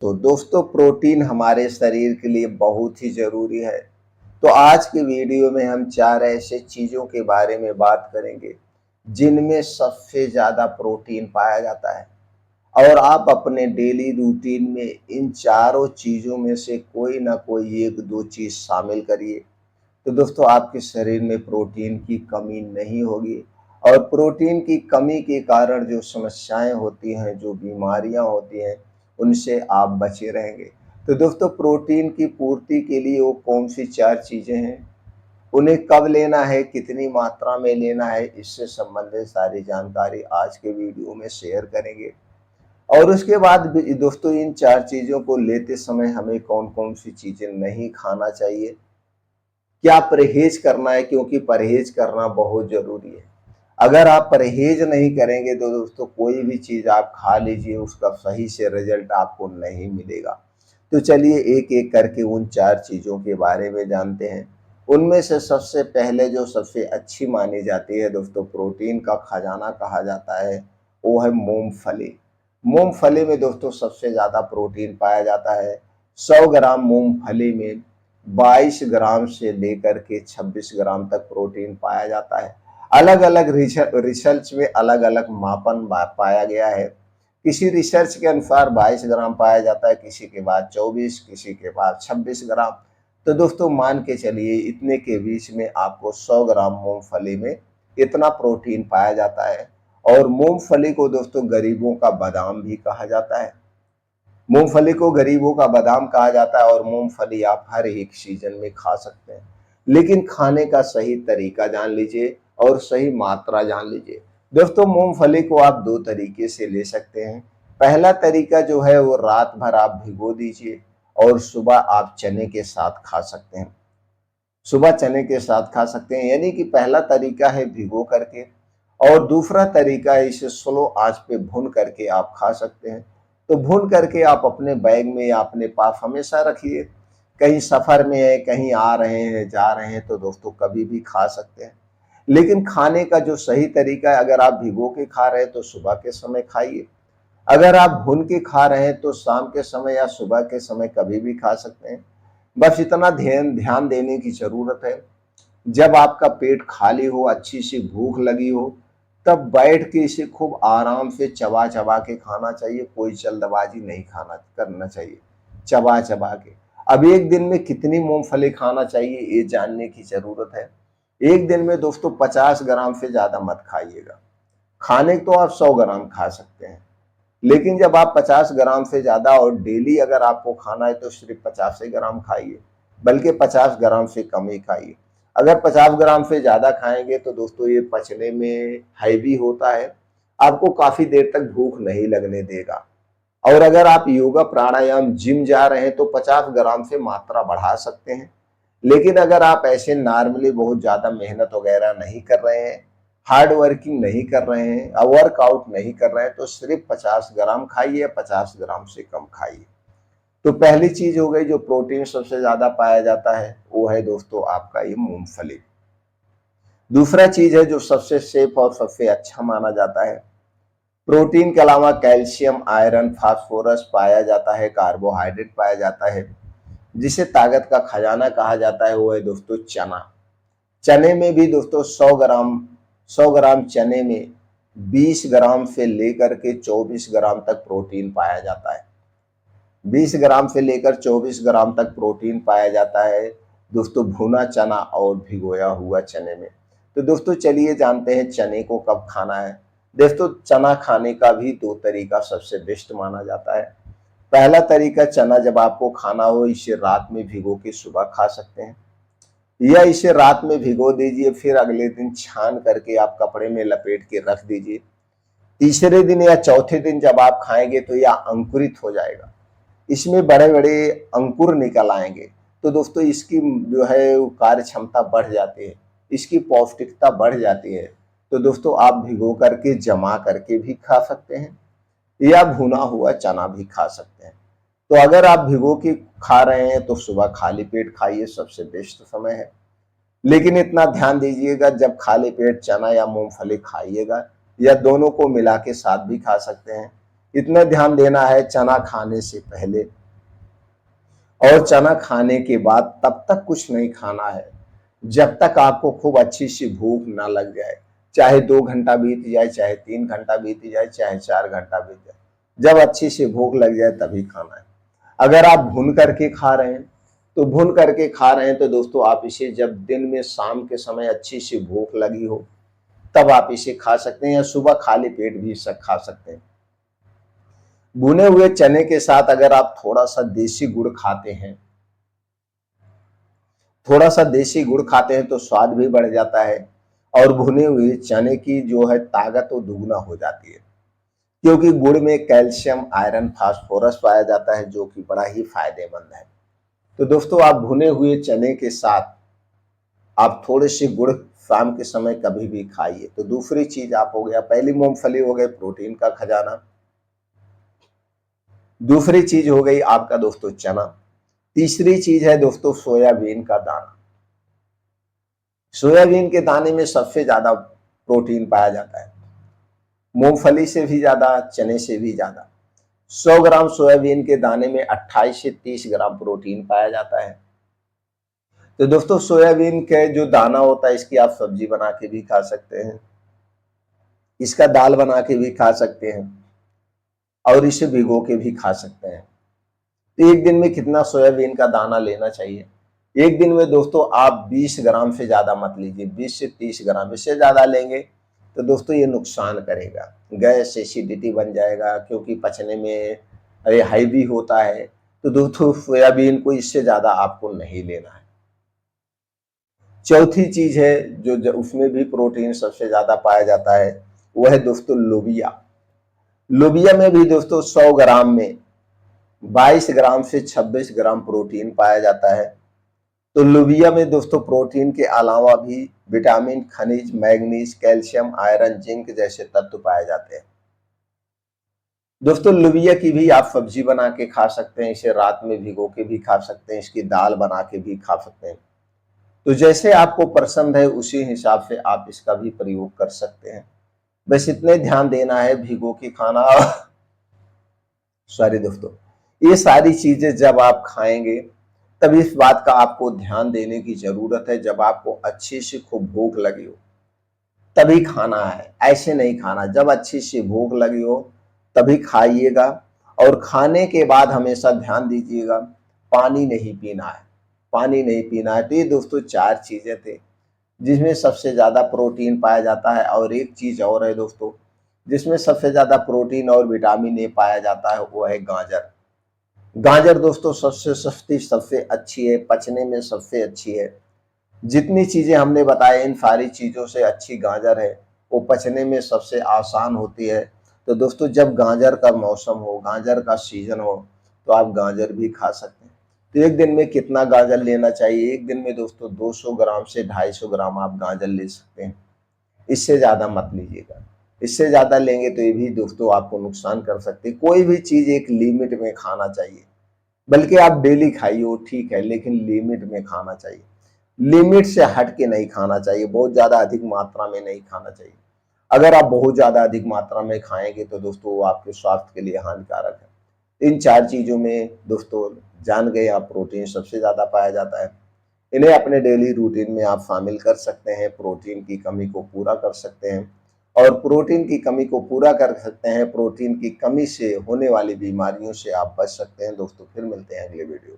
तो दोस्तों प्रोटीन हमारे शरीर के लिए बहुत ही ज़रूरी है। तो आज की वीडियो में हम 4 ऐसे चीज़ों के बारे में बात करेंगे, जिनमें सबसे ज़्यादा प्रोटीन पाया जाता है और आप अपने डेली रूटीन में इन चारों चीज़ों में से कोई ना कोई 1-2 चीज़ शामिल करिए। तो दोस्तों आपके शरीर में प्रोटीन की कमी नहीं होगी और प्रोटीन की कमी के कारण जो समस्याएं होती हैं, जो बीमारियां होती हैं, उनसे आप बचे रहेंगे। तो दोस्तों प्रोटीन की पूर्ति के लिए वो कौन सी 4 चीज़ें हैं, उन्हें कब लेना है, कितनी मात्रा में लेना है, इससे संबंधित सारी जानकारी आज के वीडियो में शेयर करेंगे। और उसके बाद भी दोस्तों इन 4 चीज़ों को लेते समय हमें कौन-कौन सी चीज़ें नहीं खाना चाहिए, क्या परहेज करना है, क्योंकि परहेज करना बहुत ज़रूरी है। अगर आप परहेज नहीं करेंगे तो दोस्तों कोई भी चीज़ आप खा लीजिए, उसका सही से रिजल्ट आपको नहीं मिलेगा। तो चलिए एक-एक करके उन 4 चीज़ों के बारे में जानते हैं। उनमें से सबसे पहले जो सबसे अच्छी मानी जाती है दोस्तों, प्रोटीन का खजाना कहा जाता है, वो है मूँगफली। मूँगफली में दोस्तों सबसे ज़्यादा प्रोटीन पाया जाता है। 100 ग्राम मूँगफली में 22 ग्राम से लेकर के 26 ग्राम तक प्रोटीन पाया जाता है। अलग-अलग रिसर्च में अलग-अलग मापन पाया गया है। किसी रिसर्च के अनुसार 22 ग्राम पाया जाता है, किसी के बाद 24, किसी के बाद 26 ग्राम। तो दोस्तों मान के चलिए इतने के बीच में आपको 100 ग्राम मूँगफली में इतना प्रोटीन पाया जाता है। और मूँगफली को दोस्तों गरीबों का बादाम भी कहा जाता है। मूँगफली को गरीबों का बादाम कहा जाता है और मूँगफली आप हर एक सीजन में खा सकते हैं। लेकिन खाने का सही तरीका जान लीजिए और सही मात्रा जान लीजिए। दोस्तों मूँगफली को आप 2 तरीके से ले सकते हैं। पहला तरीका जो है वो रात भर आप भिगो दीजिए और सुबह आप चने के साथ खा सकते हैं। सुबह चने के साथ खा सकते हैं, यानी कि पहला तरीका है भिगो करके और दूसरा तरीका है इसे स्लो आंच पे भून करके आप खा सकते हैं। तो भून करके आप अपने बैग में या अपने पास हमेशा रखिए। कहीं सफ़र में है, कहीं आ रहे हैं, जा रहे हैं तो दोस्तों कभी भी खा सकते हैं। लेकिन खाने का जो सही तरीका है, अगर आप भिगो के खा रहे हैं तो सुबह के समय खाइए। अगर आप भून के खा रहे हैं तो शाम के समय या सुबह के समय कभी भी खा सकते हैं। बस इतना ध्यान ध्यान देने की ज़रूरत है, जब आपका पेट खाली हो, अच्छी सी भूख लगी हो, तब बैठ के इसे खूब आराम से चबा-चबा के खाना चाहिए, कोई जल्दबाजी नहीं खाना करना चाहिए, चबा-चबा के। अब एक दिन में कितनी मूँगफली खाना चाहिए ये जानने की ज़रूरत है। एक दिन में दोस्तों 50 ग्राम से ज़्यादा मत खाइएगा। खाने तो आप 100 ग्राम खा सकते हैं, लेकिन जब आप 50 ग्राम से ज़्यादा और डेली अगर आपको खाना है तो सिर्फ 50 ही ग्राम खाइए, बल्कि 50 ग्राम से कम ही खाइए। अगर 50 ग्राम से ज़्यादा खाएंगे तो दोस्तों ये पचने में हैवी होता है, आपको काफ़ी देर तक भूख नहीं लगने देगा। और अगर आप योगा प्राणायाम जिम जा रहे हैं तो 50 ग्राम से मात्रा बढ़ा सकते हैं। लेकिन अगर आप ऐसे नॉर्मली बहुत ज़्यादा मेहनत वगैरह नहीं कर रहे हैं, हार्ड वर्किंग नहीं कर रहे हैं, वर्कआउट नहीं कर रहे हैं तो सिर्फ 50 ग्राम खाइए, 50 ग्राम से कम खाइए। तो पहली चीज हो गई, जो प्रोटीन सबसे ज्यादा पाया जाता है वो है दोस्तों आपका ये मूंगफली। दूसरा चीज है जो सबसे सेफ और सबसे अच्छा माना जाता है, प्रोटीन के अलावा कैल्शियम, आयरन, फास्फोरस पाया जाता है, कार्बोहाइड्रेट पाया जाता है, जिसे ताकत का खजाना कहा जाता है, वो है दोस्तों चना। चने में भी दोस्तों 100 ग्राम चने में 20 ग्राम से लेकर के 24 ग्राम तक प्रोटीन पाया जाता है। 20 ग्राम से लेकर 24 ग्राम तक प्रोटीन पाया जाता है दोस्तों भुना चना और भिगोया हुआ चने में। तो दोस्तों चलिए जानते हैं चने को कब खाना है। दोस्तों चना खाने का भी 2 तरीका सबसे बेस्ट माना जाता है। पहला तरीका, चना जब आपको खाना हो इसे रात में भिगो के सुबह खा सकते हैं, या इसे रात में भिगो दीजिए फिर अगले दिन छान करके आप कपड़े में लपेट के रख दीजिए। तीसरे दिन या चौथे दिन जब आप खाएंगे तो यह अंकुरित हो जाएगा, इसमें बड़े-बड़े अंकुर निकल आएंगे। तो दोस्तों इसकी जो है वो कार्य क्षमता बढ़ जाती है, इसकी पौष्टिकता बढ़ जाती है। तो दोस्तों आप भिगो करके जमा करके भी खा सकते हैं या भुना हुआ चना भी खा सकते हैं। तो अगर आप भिगो के खा रहे हैं तो सुबह खाली पेट खाइए, सबसे बेस्ट समय है। लेकिन इतना ध्यान दीजिएगा, जब खाली पेट चना या मूंगफली खाइएगा या दोनों को मिला के साथ भी खा सकते हैं, इतना ध्यान देना है चना खाने से पहले और चना खाने के बाद तब तक कुछ नहीं खाना है जब तक आपको खूब अच्छी सी भूख ना लग जाए। चाहे 2 घंटा बीत जाए, चाहे 3 घंटा बीत जाए, चाहे 4 घंटा बीत जाए, जब अच्छी सी भूख लग जाए तभी खाना है। अगर आप भून करके खा रहे हैं तो भून करके खा रहे हैं तो दोस्तों आप इसे जब दिन में शाम के समय अच्छी सी भूख लगी हो तब आप इसे खा सकते हैं, या सुबह खाली पेट भी इसे खा सकते हैं। भुने हुए चने के साथ अगर आप थोड़ा सा देसी गुड़ खाते हैं, थोड़ा सा देसी गुड़ खाते हैं तो स्वाद भी बढ़ जाता है और भुने हुए चने की जो है ताकत वो दुगना हो जाती है, क्योंकि गुड़ में कैल्शियम, आयरन, फास्फोरस पाया जाता है जो कि बड़ा ही फायदेमंद है। तो दोस्तों आप भुने हुए चने के साथ आप थोड़े से गुड़ शाम के समय कभी भी खाइए। तो दूसरी चीज आप हो गया, पहली मूंगफली हो गई प्रोटीन का खजाना, दूसरी चीज हो गई आपका दोस्तों चना, तीसरी चीज है दोस्तों सोयाबीन का दाना। सोयाबीन के दाने में सबसे ज्यादा प्रोटीन पाया जाता है, मूंगफली से भी ज्यादा, चने से भी ज्यादा। 100 ग्राम सोयाबीन के दाने में 28 से 30 ग्राम प्रोटीन पाया जाता है। तो दोस्तों सोयाबीन के जो दाना होता है इसकी आप सब्जी बना के भी खा सकते हैं, इसका दाल बना के भी खा सकते हैं और इसे भिगो के भी खा सकते हैं। तो एक दिन में कितना सोयाबीन का दाना लेना चाहिए? एक दिन में दोस्तों आप 20 ग्राम से ज्यादा मत लीजिए, 20 से 30 ग्राम। इससे ज्यादा लेंगे तो दोस्तों ये नुकसान करेगा, गैस, एसिडिटी बन जाएगा, क्योंकि पचने में हैवी होता है। तो दोस्तों सोयाबीन को इससे ज्यादा आपको नहीं लेना है। चौथी चीज है जो उसमें भी प्रोटीन सबसे ज्यादा पाया जाता है, वो है दोस्तों लोबिया। लोबिया में भी दोस्तों 100 ग्राम में 22 ग्राम से 26 ग्राम प्रोटीन पाया जाता है। तो लोबिया में दोस्तों प्रोटीन के अलावा भी विटामिन, खनिज, मैग्नीज, कैल्शियम, आयरन, जिंक जैसे तत्व पाए जाते हैं। दोस्तों लोबिया की भी आप सब्जी बना के खा सकते हैं, इसे रात में भिगो के भी खा सकते हैं, इसकी दाल बना के भी खा सकते हैं। तो जैसे आपको पसंद है उसी हिसाब से आप इसका भी प्रयोग कर सकते हैं। बस इतने ध्यान देना है भिगो के खाना सॉरी दोस्तों, ये सारी चीजें जब आप खाएंगे तब इस बात का आपको ध्यान देने की जरूरत है, जब आपको अच्छी सी खूब भूख लगी हो तभी खाना है, ऐसे नहीं खाना। जब अच्छी सी भूख लगी हो तभी खाइएगा और खाने के बाद हमेशा ध्यान दीजिएगा पानी नहीं पीना है, पानी नहीं पीना है। तो ये दोस्तों 4 चीजें थे जिसमें सबसे ज्यादा प्रोटीन पाया जाता है। और एक चीज और है दोस्तों जिसमें सबसे ज्यादा प्रोटीन और विटामिन ए पाया जाता है, वो है गाजर। गाजर दोस्तों सबसे सस्ती, सबसे अच्छी है, पचने में सबसे अच्छी है। जितनी चीजें हमने बताए इन सारी चीजों से अच्छी गाजर है, वो पचने में सबसे आसान होती है। तो दोस्तों जब गाजर का मौसम हो, गाजर का सीजन हो, तो आप गाजर भी खा सकते हैं। तो एक दिन में कितना गाजर लेना चाहिए? एक दिन में दोस्तों 200 ग्राम से 250 ग्राम आप गाजर ले सकते हैं, इससे ज्यादा मत लीजिएगा। इससे ज्यादा लेंगे तो ये भी दोस्तों आपको नुकसान कर सकते हैं। कोई भी चीज एक लिमिट में खाना चाहिए, बल्कि आप डेली खाइए वो ठीक है, लेकिन लिमिट में खाना चाहिए। लिमिट से हट के नहीं खाना चाहिए, बहुत ज्यादा अधिक मात्रा में नहीं खाना चाहिए। अगर आप बहुत ज्यादा अधिक मात्रा में खाएंगे तो दोस्तों वो आपके स्वास्थ्य के लिए हानिकारक है। इन 4 चीजों में दोस्तों जान गए आप, प्रोटीन सबसे ज्यादा पाया जाता है। इन्हें अपने डेली रूटीन में आप शामिल कर सकते हैं, प्रोटीन की कमी को पूरा कर सकते हैं और प्रोटीन की कमी को पूरा कर सकते हैं। प्रोटीन की कमी से होने वाली बीमारियों से आप बच सकते हैं। दोस्तों फिर मिलते हैं अगले वीडियो।